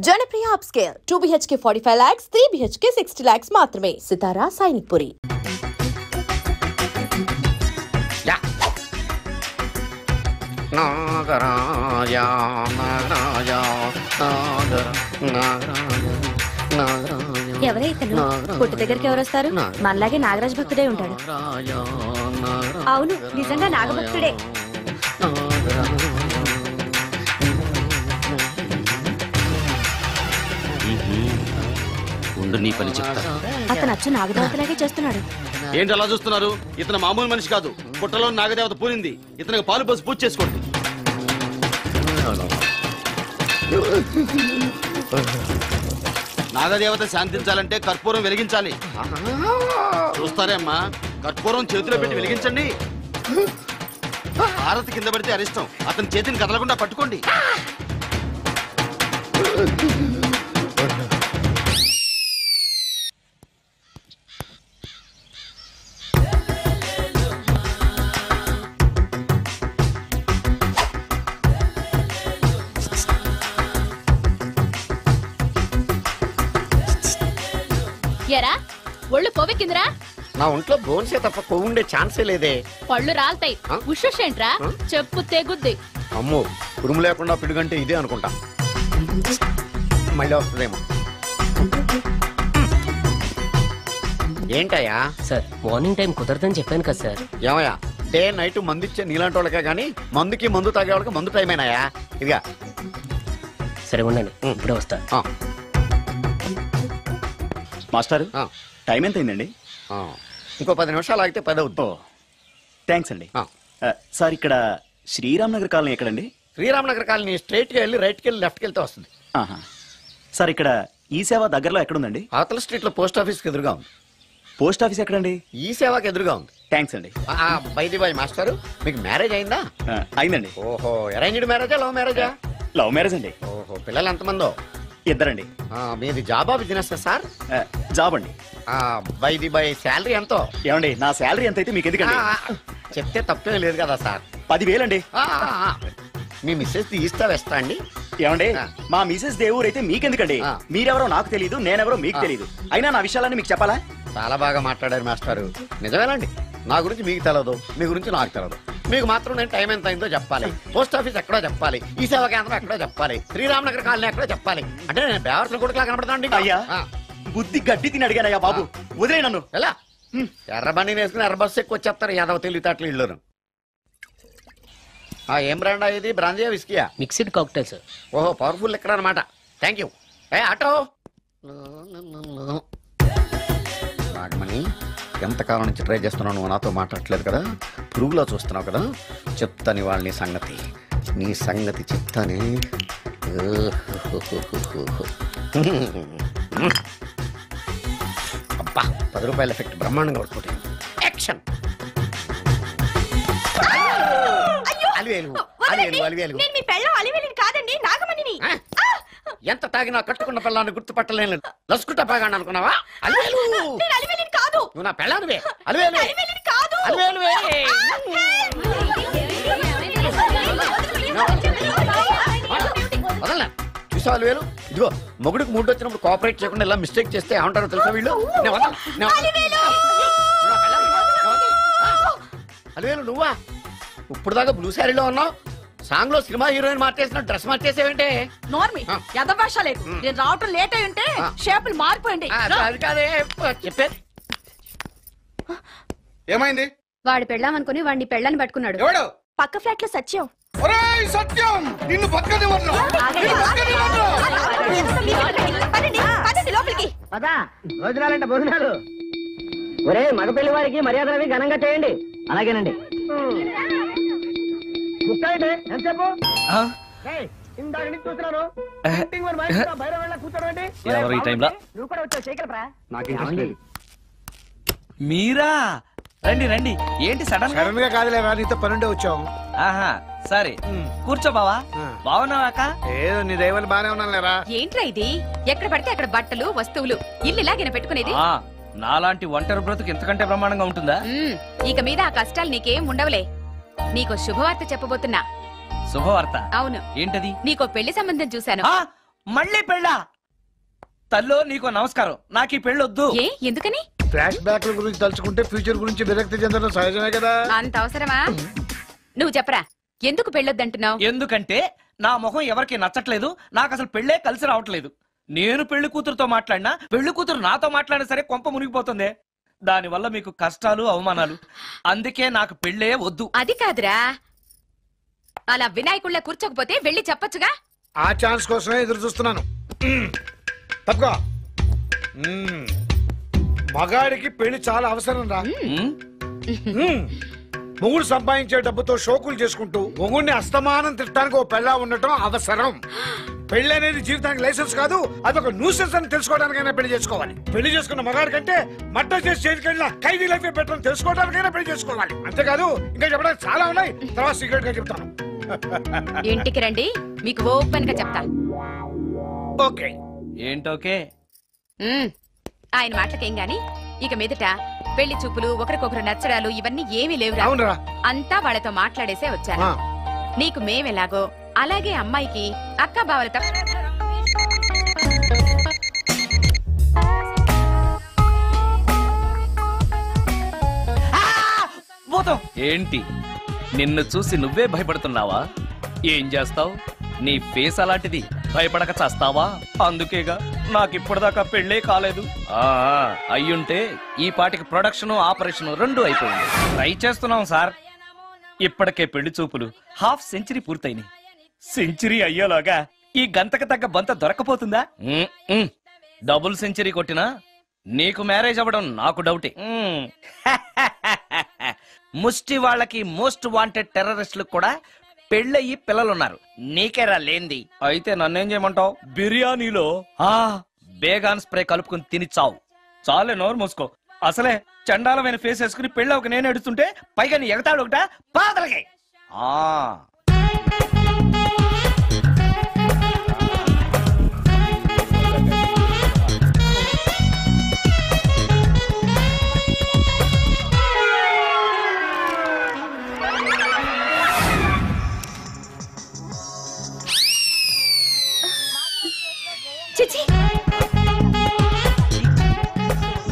Janapriya upscale 2 BHK 45 lakhs, 3 BHK 60 lakhs మాత్రమే. సితారా సైనిక్పురి. నాగరాజా నాగరాజా ఎవరైతను పుట్టు దగ్గరికి ఎవరు వస్తారు? మనలాగే నాగరాజ భక్తుడే ఉంటాడు. అవును, నిజంగా నాగభక్తుడే. నీ పని చెప్తా. అతను అచ్చు నాగదేవతలాగే చేస్తున్నాడు. ఏంటి అలా చూస్తున్నారు? ఇతను మామూలు మనిషి కాదు. పుట్టలో నాగదేవత పూరింది. ఇతనికి పాలు పోసి పూజ చేసుకోండి. నాగదేవత శాంతించాలంటే కర్పూరం వెలిగించాలి. చూస్తారే అమ్మా, కర్పూరం చేతిలో పెట్టి వెలిగించండి. హారతి కింద పడితే అరిష్టం. అతని చేతిని కదలకుండా పట్టుకోండి. ఎరా ఒళ్ళు కొవ్వెక్కిందిరా? నా ఒంట్లో బోన్సే తప్ప కొవ్వు ఉండే ఛాన్సే లేదే. పళ్ళు రాల్తాయి. ఉషేంట్రా? చెప్పు తెగుద్ది. అమ్మో, ఉరుము లేకుండా పిడుగంటే ఇదే అనుకుంటా. మళ్ళీ వస్తుందేమో. ఏంటయ్యా? సార్, మార్నింగ్ టైం కుదరదని చెప్పాను కదా సార్. ఏమయ్యా, డే నైట్ మందు ఇచ్చే నీలాంటి వాళ్ళకే గానీ మందుకి మందు తాగే వాళ్ళకి మందు టైం అయినాయా? ఇదిగా సరే ఉండండి, ఇప్పుడే వస్తా. మాస్టర్, టైం ఎంత అయిందండి? ఇంకో 10 నిమిషాలు ఆగితే 10 అవుతుంది. థ్యాంక్స్ అండి. సార్, ఇక్కడ శ్రీరామ్ నగర్ కాలనీ ఎక్కడండి? శ్రీరామ్ నగర్ కాలనీ స్ట్రైట్కి వెళ్ళి రైట్కి వెళ్ళి లెఫ్ట్కి వెళ్తే వస్తుంది. సార్, ఇక్కడ ఈ సేవ దగ్గరలో ఎక్కడుందండి? అవతల స్ట్రీట్ లో పోస్ట్ ఆఫీస్కి ఎదురుగా ఉంది. పోస్ట్ ఆఫీస్ ఎక్కడండి? ఈ సేవకి ఎదురుగా ఉంది. థ్యాంక్స్ అండి. బైది బాయ్ మాస్టర్, మీకు మ్యారేజ్ అయిందా? అయిందండి. ఓహో, అరేంజ్డ్ మ్యారేజా లవ్ మ్యారేజా? లవ్ మ్యారేజ్ అండి. ఓహో, పిల్లలు ఎంతమందో? ఇద్దరండి. మీది జాబా బిజినెస్ సార్? జాబ్ అండి. బైది బాయ్ శాలరీ ఎంతో? ఏమండి, నా శాలరీ ఎంత అయితే మీకు ఎందుకండి? చెప్తే తప్పే లేదు కదా సార్. 10,000 అండి. మీ మిస్సెస్ తీస్తా వేస్తా అండి. ఏమండి, మా మిసెస్ దేవుడు అయితే మీకెందుకండి? మీరెవరో నాకు తెలియదు, నేనెవరో మీకు తెలియదు. అయినా నా విషయాలన్నీ మీకు చెప్పాలా? చాలా బాగా మాట్లాడారు మాస్టారు. నిజమేనండి, నా గురించి మీకు తెలదు, మీ గురించి నాకు తెలదు. మీకు మాత్రం నేను టైం ఎంత అయిందో చెప్పాలి, పోస్ట్ ఆఫీస్ ఎక్కడో చెప్పాలి, ఈ సేవా కేంద్రం ఎక్కడో చెప్పాలి, శ్రీరామ్ నగర్ కాలనీ ఎక్కడో చెప్పాలి. అంటే నేను బేవర్సన కొడుకులా కనపడతానండి. అయ్యా, బుద్ధి గడ్డి తిని అడిగానయ్యా బాబు, వదిలే నన్ను. ఎలా ఎర్ర బండి వేసుకుని ఎర్ర బస్సు ఎక్కువ వచ్చేస్తారు యాదవ తెలివితేటలు ఇళ్ళను. ఏం బ్రాండ్ ఇది? బ్రాంజియా విస్కియా? Mixed cocktail sir. ఓహో, పవర్ఫుల్ ఎక్కడ అనమాట. Thank you. ఆటో నాగమణి, ఎంతకాలం నుంచి ట్రై చేస్తున్నావు, నువ్వు నాతో మాట్లాడట్లేదు కదా, పురుగులో చూస్తున్నావు కదా, చెప్తాను వాళ్ళ నీ సంగతి చెప్తానే. అబ్బా, 10 రూపాయల ఎఫెక్ట్ బ్రహ్మాండంగా వర్కౌట్. యాక్షన్. ఎంత తాగినా కట్టుకున్న పిల్లాన్ని గుర్తుపట్టలేను. లసుకుంటా పాగాను అనుకున్నావా? నువ్వు నా పెళ్ళానివే. వదలనా? చూసావు అలివేలు? ఇదిగో, మొగుడికి మూడు వచ్చినప్పుడు కోఆపరేట్ చేయకుండా ఇలా మిస్టేక్ చేస్తే ఏమంటారో తెలుసా వీళ్ళు? అలివేలు, నువ్వా? ఇప్పుడు దాకా బ్లూ శారీలో ఉన్నావు, సాంగ్ లో సినిమా హీరోయిన్ మార్చేసిన డ్రెస్ మార్చేసేవంటే? నోర్మి, యదభాష లేదు. నేను రావటం లేట్ అయి ఉంటే షేపులు మారిపోయింది. అది కాదే చెప్పేది. ఏమైంది? వాడు పెళ్ళామనుకుని వాడిని పెళ్ళని పట్టుకున్నాడు. ఎవడు? పక్క ఫ్లాట్ లో సత్యం. ఒరేయ్ సత్యం, నిన్ను బతకనివ్వను. లోపలికి భోజనాలంటే భోజనాలు. ఒరే, మగపెళ్లి వారికి మర్యాదలవి ఘనంగా చేయండి. అలాగేనండి. ఎంతసేపు? ఇందాక నుంచి చూస్తున్నాను. ఎవరు ఈ టైంలో? నువ్వు కూడా వచ్చావు, చేయగలరా? మీరా? రండి రండి. ఏంటి సడన్ గా కాదులేవా, నీతో పనుండే వచ్చావు. ఆహా, సరే కూర్చో బావా. బాగున్నావాక? ఏదో నీ దైవాలు బానే ఉన్నాను లేరా. ఏంట్రా ఇది? ఎక్కడ పడితే అక్కడ బట్టలు వస్తువులు, ఇల్లు ఇలాగైనా పెట్టుకునేది? నాలాంటి ఒంటరి బ్రతుకు ఎంతకంటే బ్రహ్మాండంగా ఉంటుందా? ఇక మీద ఆ కష్టాలు నీకేం ఉండవులే. నీకో శుభవార్త చెప్పబోతున్నా. శుభవార్త? అవును. ఏంటది? నీకో పెళ్లి సంబంధం చూశాను. మళ్ళీ పెళ్ళా? తల్లో నీకు నమస్కారం, నాకు ఈ పెళ్ళొద్దు. ఏ ఎందుకని? ఫ్లాష్ బ్యాక్ల గురించి తలుచుకుంటే ఫ్యూచర్ గురించి విరక్తి చెందడం సహజమే కదా. అంత అవసరమా? నువ్వు చెప్పరా, ఎందుకు పెళ్ళొద్దంటున్నావు? ఎందుకంటే నా మొహం ఎవరికి నచ్చట్లేదు, నాకు అసలు పెళ్ళే కలిసి రావట్లేదు. నేను పెళ్లి కూతురుతో మాట్లాడినా, పెళ్లి కూతురు నాతో మాట్లాడినా సరే కొంప మునిగిపోతుంది. దానివల్ల మీకు కష్టాలు అవమానాలు. అందుకే నాకు పెళ్ళే వద్దు. అది కాదురా, అలా వినాయకుళ్ళ కూర్చోకపోతే వెళ్ళి చెప్పొచ్చుగా. ఆ ఛాన్స్ కోసమే ఎదురు చూస్తున్నాను. తప్పుకో. మగాడికి పెళ్లి చాలా అవసరం రా. మొగుడు సంపాదించే డబ్బుతో షోకులు చేసుకుంటూ మొగుడిని అస్తమానం తిట్టడానికి ఓ పెళ్ళా ఉండటం అవసరం. పెళ్లి అనేది జీవితానికి లైసెన్స్ కాదు, అదొక న్యూసెన్స్ అని తెలుసుకోవడానికైనా పెళ్లి చేసుకోవాలి. పెళ్లి చేసుకున్న మగాడి కంటే మట్ట చేసి చేతికెళ్ళిన ఖైదీ లైఫ్ బెటర్ తెలుసుకోవడానికైనా పెళ్లి చేసుకోవాలి. అంతేకాదు ఇంకా చెప్పడానికి చాలా ఉన్నాయి, తర్వాత సీక్రెట్ గా చెప్తాను. ఇంటికి రండి, మీకు ఓపెన్ గా చెప్తా. ఓకే. ఏంటోకే? ఆయన మాటలకేం గాని ఇక మీదట పెళ్లి చూపులు, ఒకరికొకరు నచ్చడాలు ఇవన్నీ ఏమీ లేవురా. అవునరా. అంతా వాళ్ళతో మాట్లాడేసే వచ్చాను. నీకు మేమెలాగో అలాగే అమ్మాయికి అక్క బావలతో. ఏంటి నిన్ను చూసి నువ్వే భయపడుతున్నావా? ఏం చేస్తావు? నీ ఫేస్ అలాంటిది, భయపడక చేస్తావా? అందుకేగా నాకిప్పటిదాకా పెళ్ళే కాలేదు. అయ్యుంటే ఈ పాటికి ప్రొడక్షన్, ఆపరేషన్ రెండు అయిపోయింది. ట్రై చేస్తున్నాం సార్. ఇప్పటికే పెళ్లి చూపులు హాఫ్ సెంచరీ పూర్తయినాయి. సెంచరీ అయ్యేలాగా ఈ గంతకు తగ్గ బంత దొరకపోతుందా? డబుల్ సెంచరీ కొట్టినా నీకు మ్యారేజ్ అవ్వడం నాకు డౌటే. ముష్టి వాళ్ళకి మోస్ట్ వాంటెడ్ టెర్రరిస్టులకు కూడా పెళ్ళయి పిల్లలున్నారు, నీకేరా లేంది. అయితే నన్నేం చేయమంటావు? బిర్యానీలో బేగాన్ స్ప్రే కలుపుకుని తిని చావు. చాలే, నోరు మూసుకో. అసలే చండాలమైన ఫేస్ వేసుకుని పెళ్ళి ఒక నేను ఎడుతుంటే పైగా నీ ఎగతాడు ఒకట పాదలకి.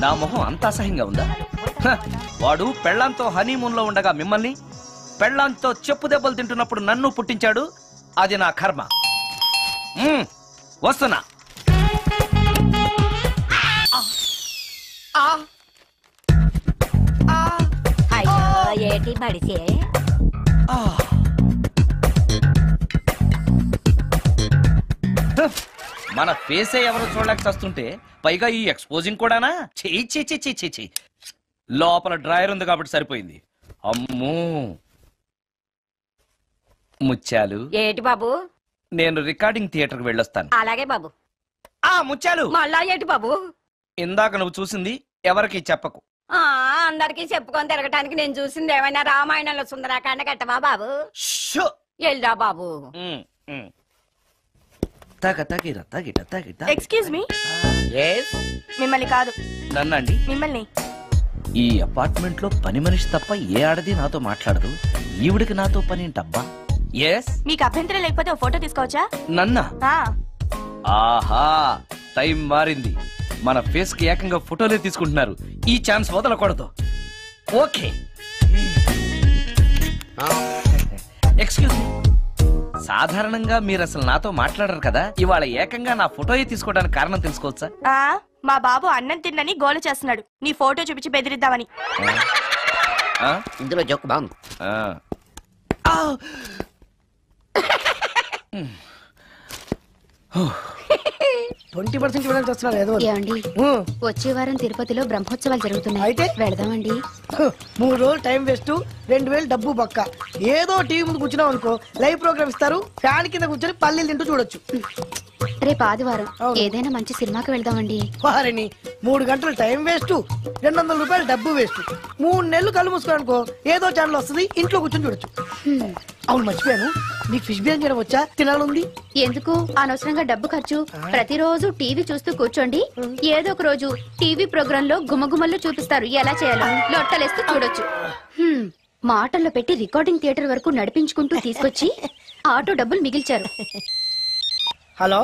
నా మొహం అంత అసహ్యంగా ఉందా? వాడు పెళ్ళాంతో హనీమూన్ లో ఉండగా మిమ్మల్ని, పెళ్ళాంతో చెప్పు దెబ్బలు తింటున్నప్పుడు నన్ను పుట్టించాడు. అది నా కర్మ. వస్తున్నా. ఏటి మడిసే? మన ఫేసే ఎవరు చూడలేక చస్తుంటే పైగా ఈ ఎక్స్పోజింగ్ కూడానా? చెయ్యి. లోపల డ్రాయర్ ఉంది కాబట్టి సరిపోయింది. అమ్మో ముత్యాలు. ఏటి బాబు? నేను రికార్డింగ్ థియేటర్కి వెళ్ళొస్తాను. అలాగే బాబు. ముత్యాలు, మళ్ళా ఏటి బాబు? ఇందాక నువ్వు చూసింది ఎవరికి చెప్పకు. అందరికి చెప్పుకొని తిరగటానికి నేను చూసింది ఏమైనా రామాయణంలో సుందరాకాండ కట్టవా బాబు? ఎల్రా బాబు. Excuse me. మిమ్మల్ని కాదు. నన్నండి? మిమ్మల్ని. ఈ అపార్ట్మెంట్ లో పని మనిషి తప్ప ఏ ఆడది నాతో మాట్లాడదు. ఈవిడికి నాతో పని ఏంటబ్బా? ఎస్. మీకు అభ్యంతరం లేకపోతే ఓ ఫోటో తీసుకోవచ్చా? నన్నా? ఆహా, టైం మారింది. మన ఫేస్ కి ఏకంగా ఫోటోలే తీసుకుంటున్నారు. ఈ ఛాన్స్ వదలకూడదు. ఓకే. Excuse me. సాధారణంగా మీరు అసలు నాతో మాట్లాడరు కదా, ఇవాళ ఏకంగా నా ఫోటోయే తీసుకోవడానికి కారణం తెలుసుకోవచ్చా? మా బాబు అన్నం తిన్నని గోల చేస్తున్నాడు, నీ ఫోటో చూపించి బెదిరిద్దామని. ఇందులో జోక్ బాగుంది. 20% ఇవ్వడానికి వస్తున్నారు ఏదో. ఏమండి, వచ్చే వారం తిరుపతిలో బ్రహ్మోత్సవాలు జరుగుతున్నాయి. అయితే వెళదామండి. 3 రోజులు టైం వేస్ట్, 2000 డబ్బు బక్క. ఏదో టీవీ ముందు కూర్చున్నాం అనుకో, లైవ్ ప్రోగ్రామ్ ఇస్తారు, ఫ్యాన్ కింద కూర్చొని పల్లీలు తింటూ చూడొచ్చు. రేపు ఆదివారం ఏదైనా మంచి సినిమాకి వెళ్దామండి. వారిని 3 గంటలు టైం వేస్ట్, 200 రూపాయలు డబ్బు వేస్ట్. 3 నెలలు కళ్ళు మూసుకోనుకో, ఏదో ఛానల్ వస్తుంది, ఇంట్లో కూర్చొని చూడొచ్చు. అవును, మర్చిపోయాను, మీకు ఫిష్ బిర్యానీ చేయడం వచ్చా? తినాలుంది. ఎందుకు అనవసరంగా డబ్బు ఖర్చు? ప్రతిరోజు టీవీ చూస్తూ కూర్చోండి, ఏదో ఒక రోజు టీవీ ప్రోగ్రామ్ లో గుమగుమల్లో చూపిస్తారు ఎలా చేయాలో. లొట్టలేస్తూ చూడొచ్చు. మాటల్లో పెట్టి రికార్డింగ్ థియేటర్ వరకు నడిపించుకుంటూ తీసుకొచ్చి ఆటో డబ్బులు మిగిల్చారు. హలో,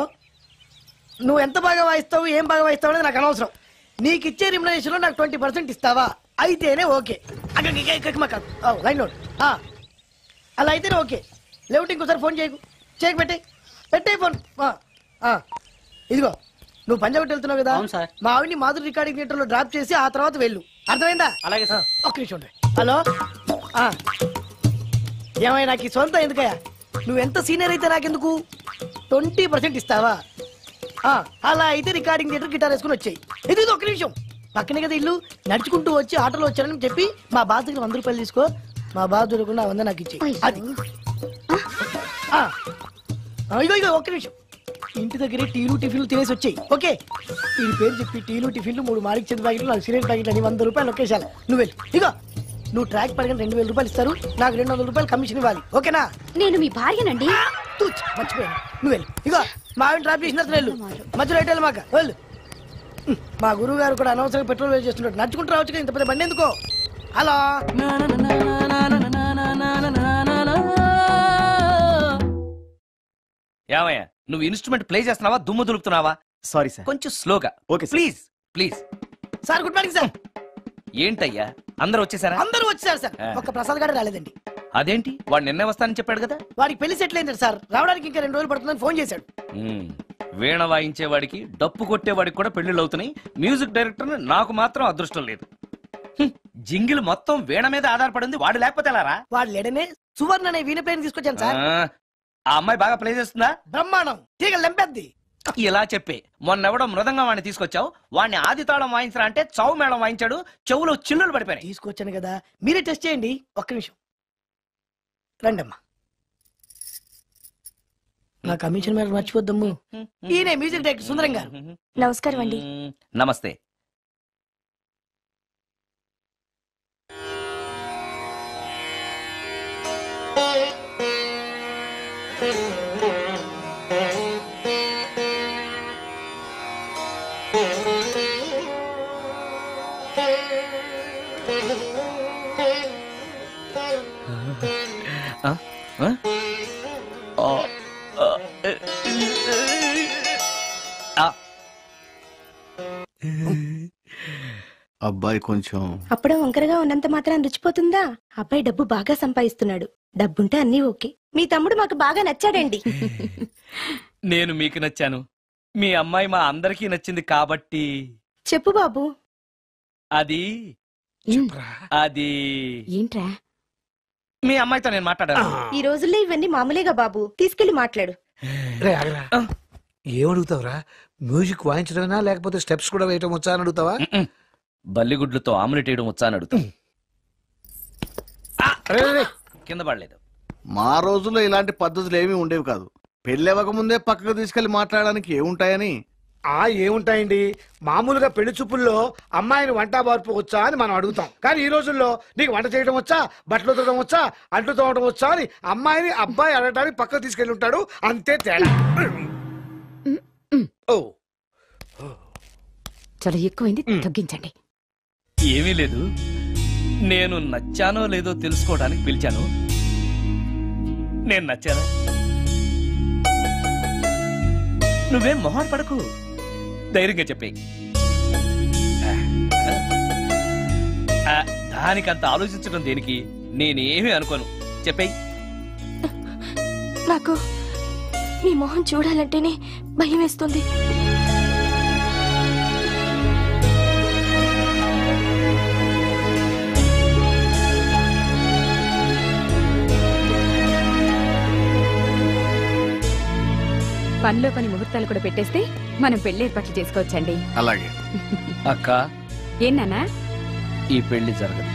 నువ్వు ఎంత బాగా వాయిస్తావు ఏం బాగా వాయిస్తావు అనేది నాకు అనవసరం. నీకు ఇచ్చే రిమ్యునరేషన్ లో నాకు 20% ఇస్తావా? అయితేనే ఓకే. Line note. అలా అయితేనే ఓకే. లేవుటి ఇంకోసారి ఫోన్ చేయకు. చేయకు పెట్టే ఫోన్. ఇదిగో నువ్వు పంజాబ్ వెళ్తున్నావు కదా, మా ఆవిడ్ని మాధురి రికార్డింగ్ థియేటర్ లో డ్రాప్ చేసి ఆ తర్వాత వెళ్ళు. అర్థమైందా? అలాగే సార్. ఒక్క నిమిషం ఉండే. హలో, ఏమైనా నాకు ఈ సొంత ఎందుకయ్యా? నువ్వు ఎంత సీనియర్ అయితే నాకెందుకు? 20% ఇస్తావా? అలా అయితే రికార్డింగ్ థియేటర్ గిటార్ వేసుకుని వచ్చాయి. ఇది ఒక్క నిమిషం. పక్కనే కదా ఇల్లు. నడుచుకుంటూ వచ్చి ఆటోలో వచ్చానని చెప్పి మా బాస్ దగ్గర 100 రూపాయలు తీసుకో. మా బాస్ దొరకకుండా 100 నాకు ఇచ్చి. అది ఇగో ఒక్క నిమిషం. ఇంటి దగ్గరే టీలు టిఫిన్లు తినేసి వచ్చాయి. ఓకే, ఈ పేరు చెప్పి టీలు టిఫిన్లు 3 మారికి చెంది ప్యాకెట్లు, 4 సిగరెట్ ప్యాకెట్లు అని 100 రూపాయలు ఒకేసారి. నువ్వు వెళ్ళు. ఇగో నువ్వు ట్రాక్ పడగానే 2000 రూపాయలు ఇస్తారు. నాకు 200 రూపాయలు కమిషన్ ఇవ్వాలి. ఓకేనా? నేను మీ భార్యనండి. మర్చిపోయాను. నువ్వు వెళ్ళు. ఇగో మా ఆవిడ డ్రాప్ చేసిన వెళ్ళు. మధ్యలో అయితే మాకు వెళ్ళు. మా గురువు గారు కూడా అనవసరంగా పెట్రోల్ వేస్ట్ చేస్తున్నాడు. నడుచుకుంటూ రావచ్చు కదా, ఇంత పెద్ద బండి ఎందుకో. హలో, ఏమయ్యా నువ్వు ఇన్స్ట్రుమెంట్ ప్లే చేస్తున్నావా, దుమ్ము దులుపుతున్నావా? Sorry sir. కొంచెం స్లోగా. Okay please please. Sir good morning sir. ఏంటయ్యా అందరూ వచ్చేసారా? అందరూ వచ్చారు సార్. ఒక్క ప్రసాద్ గారు రాలేదండి. అదేంటి, వాడు నిన్నే వస్తానని చెప్పాడు కదా. వాడికి పెళ్లి సెటిల్ అయింది సార్. రావడానికి ఇంకా 2 రోజులు పడుతుందని ఫోన్ చేశాడు. వీణ వాయించేవాడికి డప్పు కొట్టేవాడికి కూడా పెళ్లిళ్ళు అవుతున్నాయి. మ్యూజిక్ డైరెక్టర్ నాకు మాత్రం అదృష్టం లేదు. జింగిల్ మొత్తం వీణ మీద ఆధారపడింది. వాడు లేకపోతే ఎలారా? వాడు లేడనే సువర్ణ అనే వీణ ప్లేని తీసుకొచ్చాను సార్. ఆ అమ్మాయి బాగా ప్లే చేస్తుందా? బ్రహ్మాండం. తీగ లెంపెద్ది. ఇలా చెప్పే మొన్నెవడో మృదంగా వాడిని తీసుకొచ్చావు. వాడిని ఆది తాళం వాయించరా అంటే చౌ మేళం వాయించాడు. చెవులో చిల్లులు పడిపోయాయి. తీసుకొచ్చాను కదా, మీరే టెస్ట్ చేయండి. ఒక్క నిమిషం రండమ్మా. నా కమిషన్ మీద మర్చిపోద్దమ్ము. ఈయనే మ్యూజిక్ డైరెక్టర్ సుందరం గారు. నమస్కారం అండి. నమస్తే. అబ్బాయి కొంచెం అప్పుడే వంకరగా ఉన్నంత మాత్రం రుచిపోతుందా? అబ్బాయి డబ్బు బాగా సంపాదిస్తున్నాడు. డబ్బుంటే అన్నీ ఓకే. మీ తమ్ముడు మాకు బాగా నచ్చాడండి. నేను మీకు నచ్చాను. మీ అమ్మాయి మా అందరికీ నచ్చింది కాబట్టి. చెప్పు బాబు. అది అది ఏంట్రా? మీ అమ్మాయితో నేను మాట్లాడాను. ఈ రోజుల్లో ఇవన్నీ మామూలేగా బాబు. తీసుకెళ్లి మాట్లాడు. ఏమడుగుతావురా? మ్యూజిక్ వాయించడమేనా లేకపోతే స్టెప్స్ కూడా వేయటం వచ్చా అని అడుగుతావా? బల్లిగుడ్లతో ఆమ్లెట్ వేయడం వచ్చా అని అడుగుతా. కింద పడలేదు. మా రోజుల్లో ఇలాంటి పద్ధతులు ఏమీ ఉండేవి కాదు. పెళ్ళవక ముందే పక్కకు తీసుకెళ్లి మాట్లాడడానికి ఏముంటాయని. ఏముంటాయండి, మామూలుగా పెళ్లి చూపుల్లో అమ్మాయిని వంట బార్పు వచ్చా అని మనం అడుగుతాం. కానీ ఈ రోజుల్లో నీకు వంట చేయడం వచ్చా, బట్టలు ఉతకడం వచ్చా, అంట్లు తోమడం వచ్చా అని అమ్మాయిని అబ్బాయి అడగడానికి పక్కకు తీసుకెళ్లి ఉంటాడు. అంతే తేడా. చాలా ఎక్కువైంది, తగ్గించండి. ఏమీ లేదు, నేను నచ్చానో లేదో తెలుసుకోవడానికి పిలిచాను. నేను నచ్చానా? నువ్వేం మొహాన్ పడకు, ధైర్యంగా చెప్పే. దానికంత ఆలోచించడం దేనికి? నేనేమీ అనుకోను, చెప్పేయి. నాకు నీ మొహం చూడాలంటేనే భయం వేస్తుంది. పనిలో పని ముహూర్తాలు కూడా పెట్టేస్తే మనం పెళ్లి ఏర్పాట్లు చేసుకోవచ్చండి. అలాగే అక్క. ఏనా ఈ పెళ్లి జరగదు.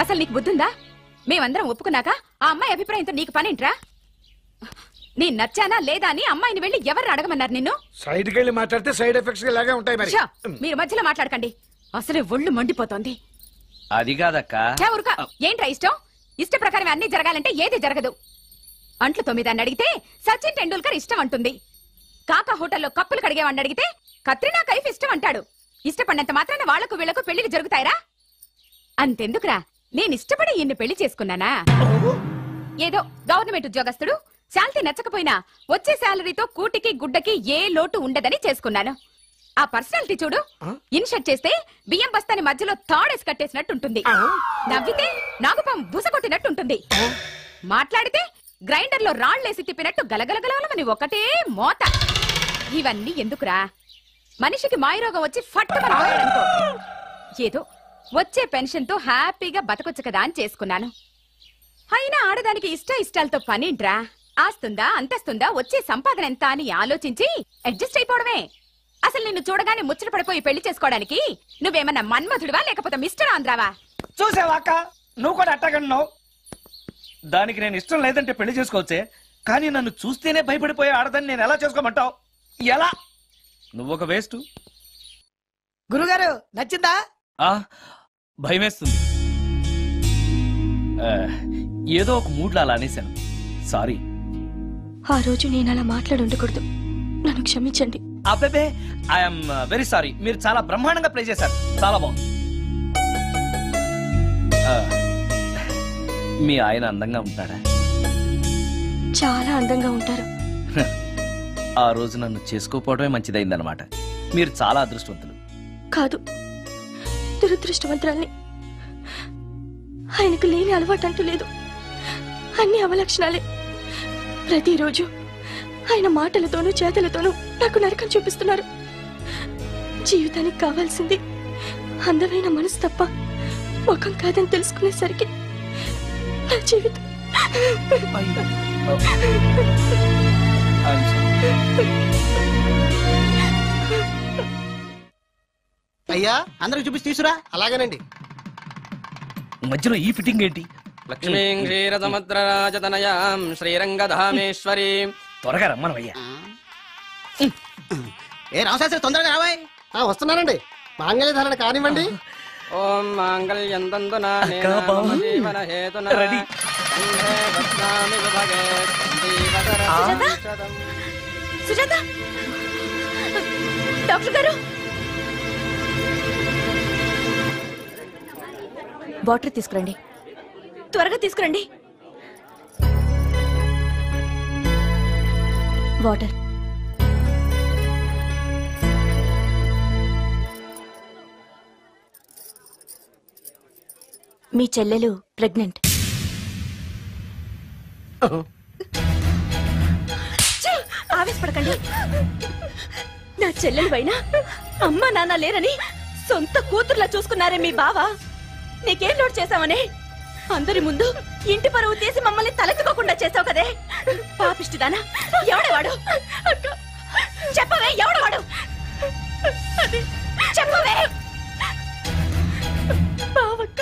అసలు నీకు బుద్ధుందా? మేమందరం ఒప్పుకున్నాక ఆ అమ్మాయి అభిప్రాయంతో నీకు పనేంట్రా? నేను నచ్చానా లేదా అని అమ్మాయిని వెళ్ళి ఎవరు అడగమన్నారు నిన్ను? సైడ్కి వెళ్ళి మాట్లాడితే సైడ్ ఎఫెక్ట్స్ ఇలాగే ఉంటాయి. మరి మీరు మధ్యలో మాట్లాడకండి, అసలే ఒళ్ళు మండిపోతోంది. అది కాదక్క. ఏంట్రా ఇష్టం? ఇష్ట ప్రకారం అన్ని జరగాలంటే ఏది జరగదు. అంట్లు 9 అడిగితే సచిన్ టెండూల్కర్ ఇష్టం అంటుంది. కాకా హోటల్లో కప్పులు కడిగేవాడిని అడిగితే కత్రినా కైఫ్ ఇష్టం అంటాడు. ఇష్టపడినంత మాత్రాన వాళ్లకు వీళ్లకు పెళ్లికి జరుగుతాయిరా? అంతెందుకురా, నేను ఇష్టపడి ఈయన్ని పెళ్లి చేసుకున్నానా? ఏదో గవర్నమెంట్ ఉద్యోగస్తుడు శాలరీ నచ్చకపోయినా వచ్చే శాలరీతో కూటికి గుడ్డకి ఏ లోటు ఉండదని చేసుకున్నాను. ఆ పర్సనాలిటీ చూడు, ఇన్షర్ట్ చేస్తే బియ్యం బస్తాని మధ్యలో తాడేసి కట్టేసినట్టుంటుంది, నవ్వితే నాగుపం బుస కొట్టినట్టుంటుంది, మాట్లాడితే గ్రైండర్ లో రాళ్లేసి తిప్పినట్టు గలగలగలమని ఒకటే మోత. ఇవన్నీ ఎందుకురా? మనిషికి మాయరోగం వచ్చి ఫట్టుమనుకో, ఏదో వచ్చే పెన్షన్ తో హ్యాపీగా బతకొచ్చు కదా అని చేసుకున్నాను. అయినా ఆడదానికి ఇష్టాలతో పనింట్రా? ఆస్తుందా అంతస్తుందా వచ్చే సంపాదన ఎంత అని ఆలోచించి అడ్జస్ట్ అయిపోవడమే. అసలు నిన్ను చూడగానే ముచ్చట పడిపోయి పెళ్లి చేసుకోవడానికి నువ్వేమన్నా మన్మధుడివా లేకపోతే మిస్టర్ ఆంధ్రావా? చూసావా అక్క, నువ్వు కూడా అట్టగన్నావు. దానికి నేను ఇష్టం లేదంటే పెళ్లి చేసుకోవచ్చే, కానీ నన్ను చూస్తేనే భయపడిపోయే ఆడదని నేను ఎలా చేసుకోమంటావు? ఎలా? నువ్వొక వేస్ట్. గురుగారు నచ్చిందా? భయమేస్తుంది. ఏదో ఒక మూడ్లో అలా అనేశాను, సారీ. ఆ రోజు నేను అలా మాట్లాడి ఉండకూడదు, నన్ను క్షమించండి. అబ్బే, ఐఎమ్ వెరీ సారీ. మీరు చాలా బ్రహ్మాండంగా ప్లే చేశారు, చాలా బాగుంది. మీ ఆయన అందంగా ఉంటాడా? చాలా అందంగా ఉంటారు. ఆ రోజు నన్ను చేసుకోపోవడమే మంచిదైందనమాట. మీరు చాలా అదృష్టవంతులు. కాదు, దురదృష్టవంతురాల్ని. ఆయనకు లేని అలవాటు అంటూ లేదు, అన్ని అవలక్షణాలే. ప్రతిరోజు ఆయన మాటలతోనూ చేతలతోనూ నాకు నరకం చూపిస్తున్నారు. జీవితానికి కావాల్సింది అందమైన మనసు తప్ప ముఖం కాదని తెలుసుకునేసరికి నా జీవితం అయ్యా అందరికి చూపించి తీసురా. అలాగేనండి. మధ్యలో ఈ ఫిట్టింగ్ ఏంటి? లక్ష్మీం క్షీరసముద్రరాజతనయాం శ్రీరంగధామేశ్వరి. త్వరగా రమ్మనయ్యా. ఏ రామశాస్త్రి తొందరగా రావాయ్. వస్తున్నానండి. మాంగళ్య ధారణ కానివ్వండి. ఓం మాంగళ్యం తంతునా జీవన హేతునా రెడీ. సుజాత, డాక్టర్ గారు, వాటర్ తీసుకురండి, త్వరగా తీసుకురండి. వాటర్. మీ చెల్లెలు ప్రెగ్నెంట్. ఆవేశపడకండి. నా చెల్లెలు పైన అమ్మ నాన్న లేరని సొంత కూతుర్లా చూసుకున్నారే మీ బావ. నీకేం లోటు చేశావనే అందరి ముందు ఇంటి పరువు తీసి మమ్మల్ని తలెత్తుకోకుండా చేసావు కదే. పాపిష్టిదానా, ఎవడేవాడు? చెప్పవే, ఎవడవాడు? చెప్పవే. బావక్క,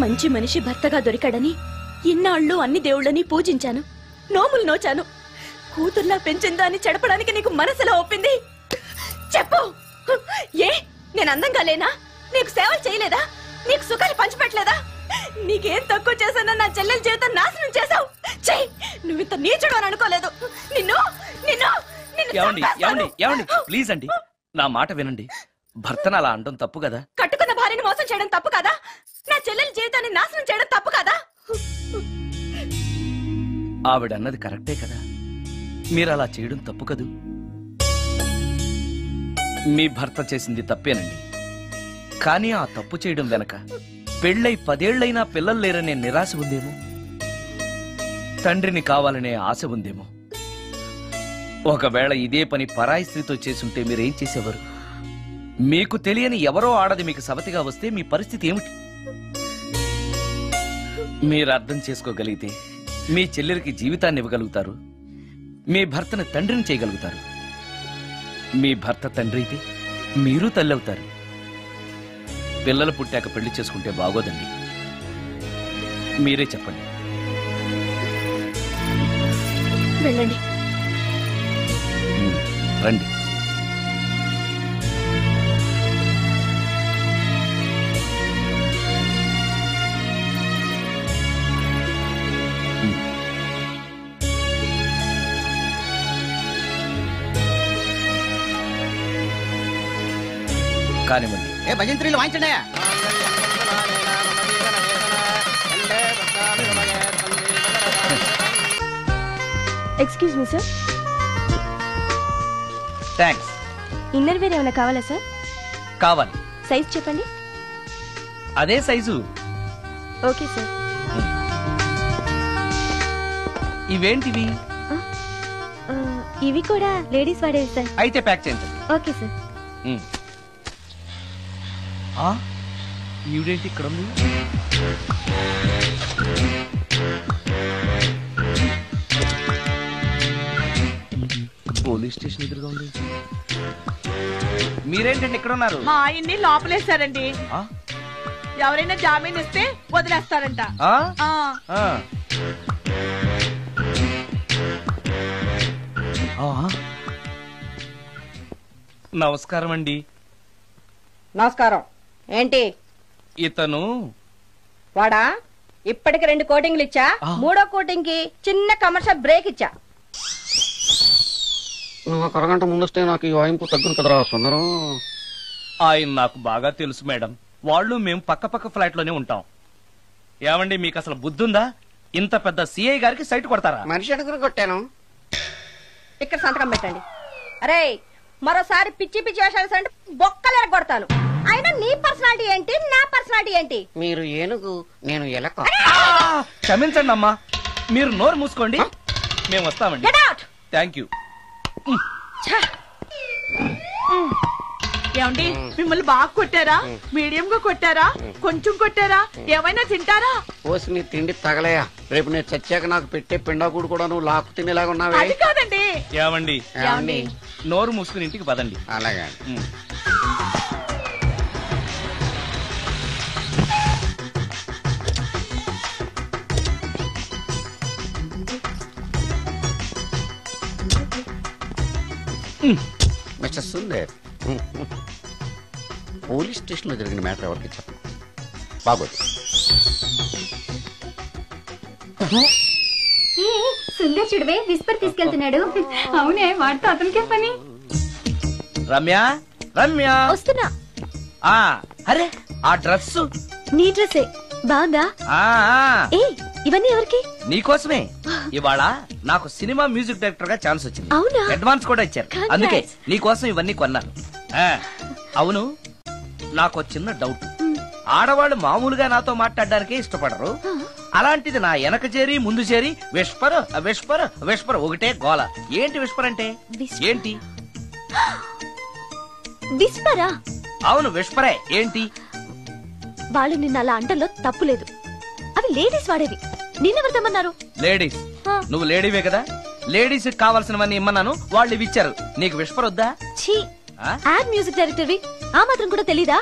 మంచి మనిషి భర్తగా దొరికాడని ఇన్నాళ్ళు అన్ని దేవుళ్ళని పూజించాను, నోములు నోచాను. కూతుర్లా పెంచిందా అని చెడపడానికి నీకు మనసులో ఒప్పింది. చెప్పు, ఏ నేను అందంగా లేనా? నీకు సేవలు చేయలేదా? నీకు సుఖాలు పంచిపెట్టలేదా? నీకేం తక్కువ చేశానో నా చెల్లెల జీవితం నాశనం చేశావు. చెయ్యి, నువ్వు ఇంత నీచుడు అని అనుకోలేదు. నిన్ను నిన్ను ప్లీజ్ అండి, నా మాట వినండి. భర్తను అలా అనడం తప్పు కదా? కట్టుకున్న భార్యని మోసం చేయడం తప్పు కదా? నా చెల్లెల జీవితాన్ని నాశనం చేయడం తప్పు కదా? ఆవిడన్నది కరెక్టే కదా, మీరు అలా చేయడం తప్పు కదూ. మీ భర్త చేసింది తప్పేనండి, కానీ ఆ తప్పు చేయడం వెనక పెళ్ళై 10 ఏళ్లైనా పిల్లలు లేరనే నిరాశ ఉందేమో, తండ్రిని కావాలనే ఆశ ఉందేమో. ఒకవేళ ఇదే పని పరాయి స్త్రీతో చేసుంటే మీరేం చేసేవారు? మీకు తెలియని ఎవరో ఆడది మీకు సవతిగా వస్తే మీ పరిస్థితి ఏమిటి? మీరు అర్థం చేసుకోగలిగితే మీ చెల్లెలికి జీవితాన్ని ఇవ్వగలుగుతారు, మీ భర్తను తండ్రిని చేయగలుగుతారు. మీ భర్త తండ్రి అయితే మీరు తల్లి అవుతారు. పిల్లలు పుట్టాక పెళ్లి చేసుకుంటే బాగోదండి. మీరే చెప్పండి. వెళ్ళండి. రండి. కానివ్వండి. ఏ భజంత్రీలు వాయించండి. Excuse me sir, thanks. Inner wear ఏమైనా కావాలా సార్? కావాలి. సైజ్ చెప్పండి. అదే సైజు. Okay sir. ఇవేంటివి? ఇవి కూడా లేడీస్ వాడేవి సార్. అయితే ప్యాక్ చేయండి. Okay sir. ఈవిడేంటి ఇక్కడ ఉంది? పోలీస్ స్టేషన్ ఎదురుగా ఉంది. మీరేంటండి ఇక్కడ ఉన్నారు? మా ఆయన్ని లోపలేశారండి. ఎవరైనా జామీన్ ఇస్తే వదిలేస్తారంట. నమస్కారం అండి. నమస్కారం. ఏంటి ఇతను? వాడా? ఇప్పటికి 2 కోటింగ్లు ఇచ్చా, 3వ కోటింగ్ కి చిన్న కమర్షియల్ బ్రేక్ ఇచ్చా. నువ్వు ఒక అరగంట ముందొస్తే నాకు ఈ వాయింపు తగ్గును కదరా సుందరం. ఆయన నాకు బాగా తెలుసు మేడం. వాళ్ళు మేము పక్క ఫ్లాట్ లోనే ఉంటాం. ఏమండి మీకు అసలు బుద్ధుందా? ఇంత పెద్ద సిఐ గారికి సైట్ కొడతారా? మనిషి అడుగురు కొట్టాను. ఇక్కడ సంతకం పెట్టండి. అరే మరోసారి పిచ్చి వేషాలు అంటే బొక్కలు కొడతాను. అయినా నీ పర్సనాలిటీ ఏంటి, నా పర్సనాలిటీ ఏంటి? మీరు ఏనుగు, నేను ఎలక. క్షమించండి అమ్మా, మీరు నోరు మూసుకోండి, మేము వస్తామండి. Thank you. ఏమండి మిమ్మల్ని బాగా కొట్టారా, మీడియం గా కొట్టారా, కొంచెం కొట్టారా, ఏమైనా తింటారా? పోసి నీ తిండి తగలయా. రేపు నేను చచ్చాక నాకు పెట్టే పిండాకుడు కూడా నువ్వు లాక్కు తినేలాగా ఉన్నావే. అది కాదండి. ఏమండి నోరు మూసుకుని ఇంటికి పదండి. అలాగే. మిస్టర్ సుందర్, పోలీస్ స్టేషన్ లో జరిగిన మ్యాటర్ ఎవరికి చెప్పండి. బాగోదు. సుందర్ చూడవే విస్పర్ తీసుకెళ్తున్నాడు. అవునే, వాడితో అతనికే పని. రమ్య రమ్య వస్తున్నా. అరే ఆ డ్రెస్ నీ డ్రెస్సే బాగుందా? ఏ ఇవన్నీ ఎవరికి? నీకోసమే. ఇవాళ నాకు సినిమా మ్యూజిక్ డైరెక్టర్ గా ఛాన్స్ వచ్చింది. అవునా? అడ్వాన్స్ కూడా ఇచ్చారు. అందుకే నీకోసం ఇవన్నీ కొన్నాను. అవును, నాకు చిన్న డౌట్. ఆడవాళ్ళు మామూలుగా నాతో మాట్లాడడానికే ఇష్టపడరు. అలాంటిది నా వెనక చేరి ముందు చేరి విస్పర్ విస్పర్ విస్పర్ ఒకటే గోల. ఏంటి విస్పర్ అంటే? ఏంటి విస్పరా? అవును విస్పరే. ఏంటి? వాళ్ళు నిన్న అలా అంటలో తప్పు లేదు. అవి లేడీస్ వాడేవి. నిన్నెవరు తెమ్మన్నారు? లేడీస్. నువ్వు లేడీవే కదా. లేడీస్ కావాల్సినవన్నీ ఇమ్మన్నాను, వాళ్ళు ఇవి ఇచ్చారు. నీకు విస్పర్ వద్దా? ఛీ, యాడ్ మ్యూజిక్ డైరెక్టర్వి, ఆ మాత్రం కూడా తెలీదా?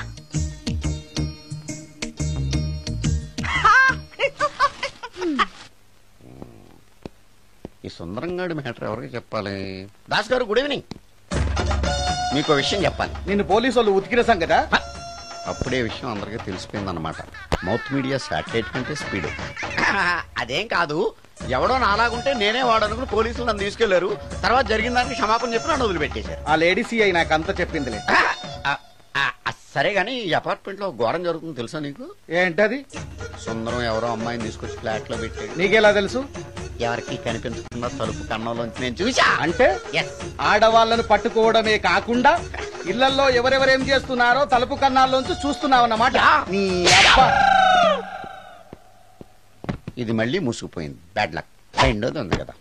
ఈ సుందరంగాడి మ్యాటర్ ఎవరికి చెప్పాలి? దాస్ గారు గుడ్ ఈవినింగ్. మీకు విషయం చెప్పాలి. నిన్ను పోలీసు వాళ్ళు ఉతికిరేసాం కదా. అప్పుడే విషయం అందరికీ తెలిసిపోయింది అనమాట. మౌత్ మీడియా శాటిలైట్ కంటే స్పీడ్. అదేం కాదు, ఎవడో నాలాగుంటే నేనే వాడనుకుని పోలీసులు నన్ను తీసుకెళ్లారు. తర్వాత జరిగిన దానికి క్షమాపణ చెప్పి నన్ను వదిలిపెట్టేశారు. ఆ లేడీ సిఐ నాకు అంతా చెప్పిందిలే. సరే గానీ ఈ అపార్ట్మెంట్ లో ఘోరం జరుగుతుంది తెలుసా నీకు? ఏంటది? సుందరం ఎవరో అమ్మాయిని తీసుకొచ్చి ఫ్లాట్ లో పెట్టాడు. నీకెలా తెలుసు? ఎవరికి కనిపించకుండా తలుపు కన్నంలోంచి నేను చూసా. అంటే ఆడవాళ్లను పట్టుకోవడమే కాకుండా ఇళ్లలో ఎవరెవరేం చేస్తున్నారో తలుపు కన్నాల్లోంచి చూస్తున్నావన్నమాట. ఇది మళ్ళీ మూసుకుపోయింది. Bad luck. రెండోది ఉంది కదా.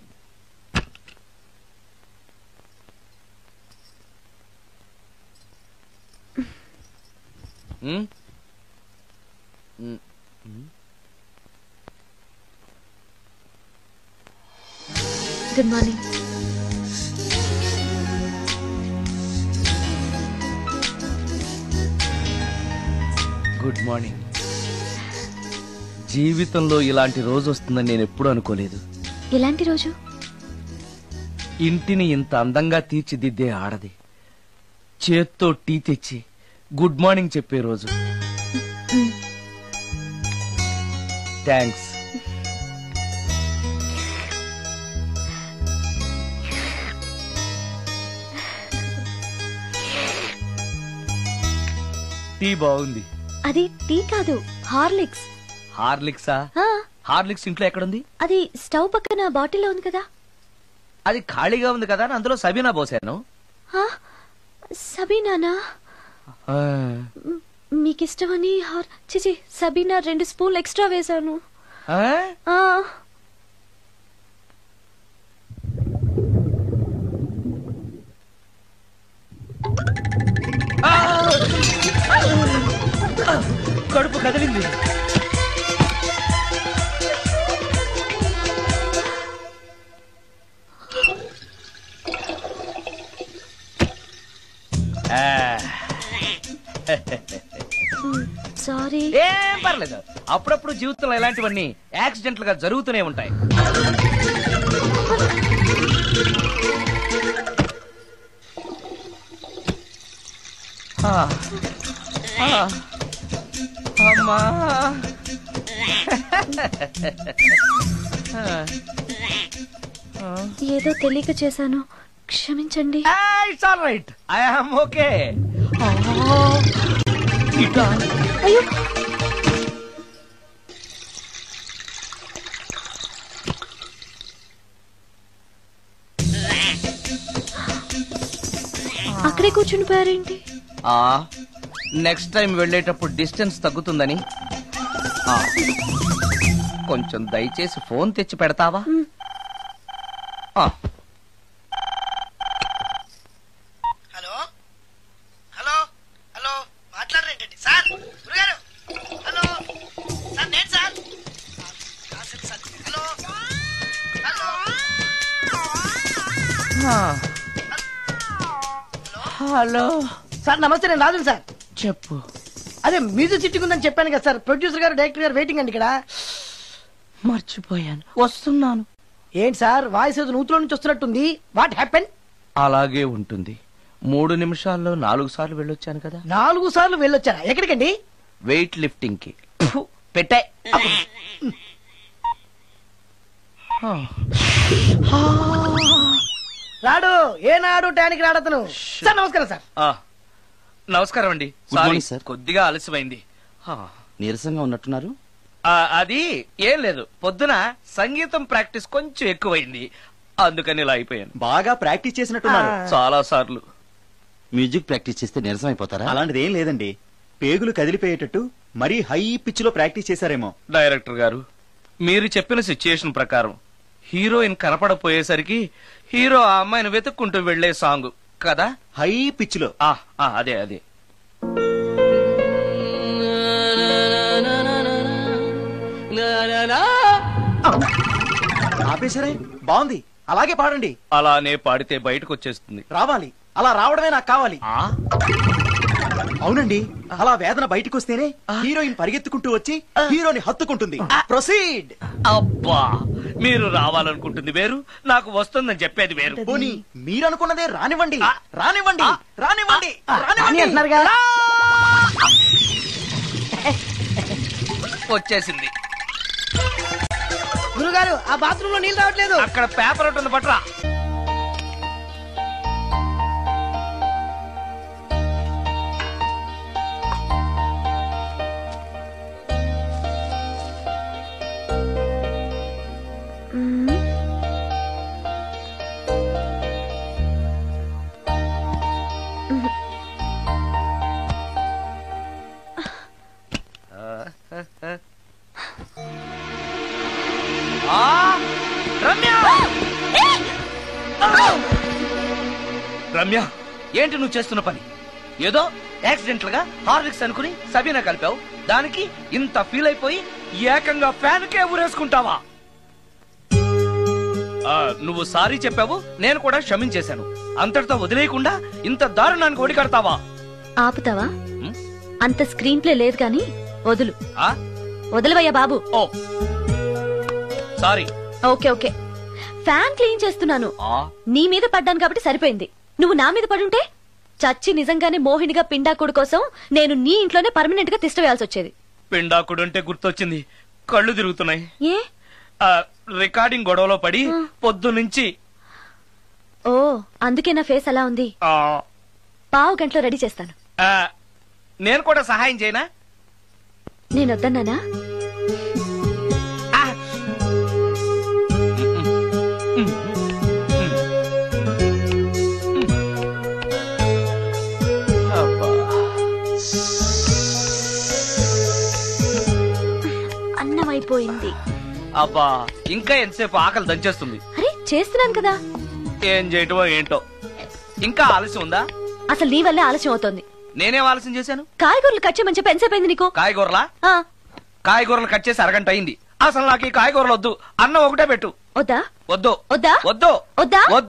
Good morning. Good morning. జీవితంలో ఇలాంటి రోజు వస్తుందని నేను ఎప్పుడూ అనుకోలేదు. ఎలాంటి రోజు? ఇంటిని ఇంత అందంగా తీర్చిదిద్దే ఆడది చేత్తో టీ తెచ్చి గుడ్ మార్నింగ్ చెప్పే రోజు. థ్యాంక్స్. టీ బాగుంది. అది టీ కాదు, హార్లిక్స్. హార్లిక్సా? హార్లిక్స్ ఇంట్లో ఎక్కడుంది? అది స్టవ్ పక్కన బాటిల్లో ఉంది కదా. అది ఖాళీగా ఉంది కదా, అందులో సబీనా పోసాను. సబీనానా? మీకిష్టమని చిచి సబీనా 2 స్పూన్లు ఎక్స్ట్రా వేశాను. కడుపు కదిలింది. సారీ. ఏం పర్లేదు, అప్పుడప్పుడు జీవితంలో ఇలాంటివన్నీ యాక్సిడెంట్ గా జరుగుతూనే ఉంటాయి. అమ్మా ఏదో తెలియక చేశాను, క్షమించండి. It's all right, I am okay. అయ్యో అక్కడే కూర్చుని పోయారేంటి? నెక్స్ట్ టైం వెళ్ళేటప్పుడు డిస్టెన్స్ తగ్గుతుందని. కొంచెం దయచేసి ఫోన్ తెచ్చి పెడతావా? హలో హలో హలో మాట్లాడరేంటండి సార్? గురుగారు హలో సార్, నేను sir. Hello hello hello sir, నమస్తే. నేను రాజుని సార్. చెప్పు. అదే మ్యూజిక్ సిట్టింగ్ ఉందని చెప్పాను కదా సార్. ప్రొడ్యూసర్ గారు, డైరెక్టర్ గారు వెయిటింగ్ అండి ఇక్కడ. మర్చిపోయాను, వస్తున్నాను. ఏంటి సార్, వాయిస్ ఏదో నూతులో నుంచి వస్తున్నట్టుంది. What happen? అలాగే ఉంటుంది. 3 నిమిషాల్లో 4 సార్లు వెళ్ళొచ్చాను కదా. 4 సార్లు వెళ్ళొచ్చారా? ఎక్కడికండి? వెయిట్ లిఫ్టింగ్ కి. పెట్టే. రాడు ఏనాడు టానికి రాడతను. సార్ నమస్కారం సార్. నమస్కారం అండి. కొద్దిగా ఆలస్యమైంది. నీరసంగా ఉన్నట్టున్నారు. అది ఏం లేదు, పొద్దున సంగీతం ప్రాక్టీస్ కొంచెం ఎక్కువైంది, అందుకని ఇలా అయిపోయాను. బాగా ప్రాక్టీస్ చేసినట్టున్నారు. చాలా సార్లు. మ్యూజిక్ ప్రాక్టీస్ చేస్తే నీరసం అయిపోతారా? అలాంటిది ఏం లేదండి, పేగులు కదిలిపోయేటట్టు మరీ హై పిచ్ లో ప్రాక్టీస్ చేశారేమో. డైరెక్టర్ గారు, మీరు చెప్పిన సిచ్యుయేషన్ ప్రకారం హీరోయిన్ కనపడపోయేసరికి హీరో ఆ అమ్మాయిని వెతుక్కుంటూ వెళ్లే సాంగ్ కదా, హై పిచ్ లో. అదే అదే. ఆపేసరే, బాగుంది, అలాగే పాడండి. అలానే పాడితే బయటకు వచ్చేస్తుంది. రావాలి, అలా రావడమే నాకు కావాలి. అవునండి, అలా వేదన బయటకు వస్తేనే హీరోయిన్ పరిగెత్తుకుంటూ వచ్చి హీరోని హత్తుకుంటుంది. ప్రొసీడ్. అబ్బా, మీరు రావాలనుకుంటుంది వేరు, నాకు వస్తుందని చెప్పేది వేరు. పోనీ మీరు అనుకున్నదే రానివ్వండి. రానివ్వండి రానివ్వండి వచ్చేసింది. గురుగారు, ఆ బాత్రూమ్ లో నీళ్ళు రావట్లేదు. అక్కడ పేపర్ ఉంటుంది, పట్రా. రమ్య, ఏంటి నువ్వు చేస్తున్న పని? ఏదో యాక్సిడెంటల్ గా హార్లిక్స్ అనుకుని సబీనా కలిపావు, దానికి ఇంత ఫీల్ అయిపోయి ఏకంగా ఫ్యాన్ కే ఊరేసుకుంటావా? నువ్వు సారీ చెప్పావు, నేను కూడా క్షమించేశాను. అంతటితో వదిలేయకుండా ఇంత దారుణానికి ఒడికడతావా? ఆపుతావా? అంత స్క్రీన్ ప్లే లేదు గాని వదులు. వదలవయ్యా బాబు. ఓ sorry. Okay okay, fan clean చేస్తున్నాను. నీ మీద పడ్డాను కాబట్టి సరిపోయింది. నువ్వు నా మీద పడుంటే చచ్చి నిజంగానే మోహినిగా పిండాకుడు కోసం నేను నీ ఇంట్లోనే పర్మనెంట్ గా తిష్ట వేయాల్సి వచ్చేది. పిండాకుడు అంటే గుర్తొచ్చింది, కళ్ళు తిరుగుతున్నాయి. ఏ? రికార్డింగ్ గొడవలో పడి పొద్దు నుంచి. ఓ, అందుకే నా ఫేస్ అలా ఉంది. పావు గంటలో రెడీ చేస్తాను. నేను కూడా సహాయం చేయనా? నేను వద్దన్నానా? అన్నం అయిపోయింది. అబ్బా ఇంకా ఎంతసేపు ఆకలి దంచేస్తుంది. అరే చేస్తున్నాను కదా. ఏం చేయటమో ఏంటో. ఇంకా ఆలస్యం ఉందా? అసలు నీ వల్లే ఆలస్యం అవుతోంది. నేనేం ఆలస్యం చేశాను? కాయగూరలు కట్ చేయమని చెప్పి ఎంతసేపు అయింది నీకు? కాయగూరలా? కాయగూరలు కట్ చేసి అరగంట అయింది. అసలు నాకు ఈ కాయగూరలు వద్దు. అన్నం ఒకటే పెట్టు. వద్దా? వద్దు వద్దా? వద్దు వద్దా?